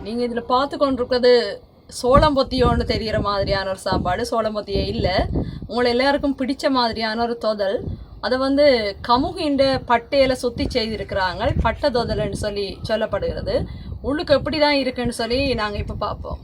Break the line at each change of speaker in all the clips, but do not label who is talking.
நீங்கள் இதில் பார்த்து கொண்டிருக்கிறது சோளம்பொத்தியோன்னு தெரிகிற மாதிரியான ஒரு சாப்பாடு. சோளம்பொத்தியே இல்லை, உங்களை எல்லாருக்கும் பிடிச்ச மாதிரியான ஒரு தொதல். அதை வந்து கமுகின்ற பட்டையில் சுற்றி செய்திருக்கிறாங்க. பட்டை தொதல்னு சொல்லப்படுகிறது. உள்ளுக்கு எப்படி தான் இருக்குன்னு சொல்லி நாங்கள் இப்போ பார்ப்போம்.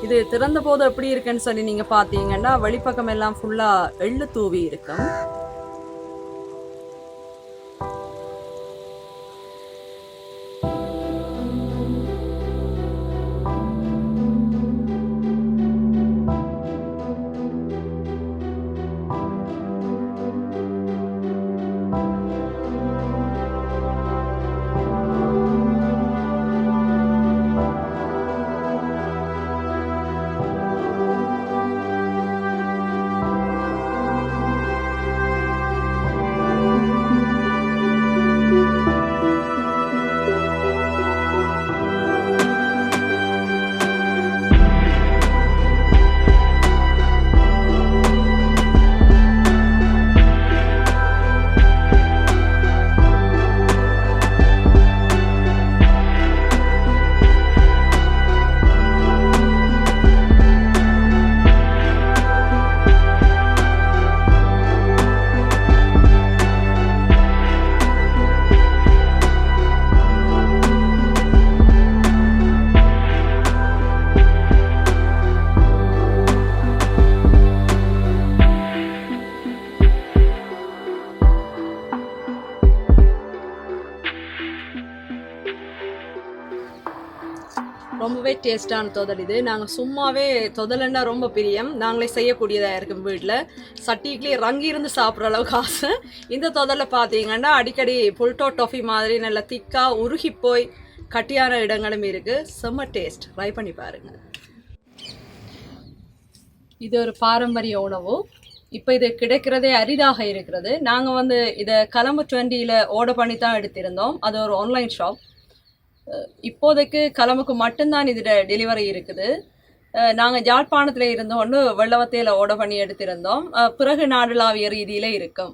இது திறந்த போது எப்படி இருக்குன்னு சொல்லி நீங்கள் பார்த்தீங்கன்னா வெளிப்பக்கம் எல்லாம் ஃபுல்லாக எள்ளு தூவி இருக்கும். ரொம்பவே டேஸ்டான தொதல் இது. நாங்கள் சும்மாவே தொதல்னா ரொம்ப பிரியம், நாங்களே செய்யக்கூடியதாக இருக்கும். வீட்டில் சட்டிக்கிலே ரங்கி இருந்து சாப்பிட்ற அளவுக்கு ஆசை. இந்த தொதலை பார்த்தீங்கன்னா அடிக்கடி புல்டோ டொஃபி மாதிரி நல்லா திக்காக உருகி போய் கட்டியான இடங்களும் இருக்குது. செம்ம டேஸ்ட், ட்ரை பண்ணி பாருங்கள். இது ஒரு பாரம்பரிய உணவு. இப்போ இது கிடைக்கிறதே அரிதாக இருக்கிறது. நாங்கள் வந்து இதை கொலம்போ 20 ஆர்டர் பண்ணி தான் எடுத்திருந்தோம். அது ஒரு ஆன்லைன் ஷாப். இப்போதைக்கு கொலம்புக்கு மட்டும்தான் இதில் டெலிவரி இருக்குது. நாங்கள் யாழ்ப்பாணத்தில் இருந்தோன்னு வெள்ளவத்தையில் ஆர்டர் பண்ணி எடுத்திருந்தோம். பிறகு நாடளாவிய ரீதியில் இருக்கும்.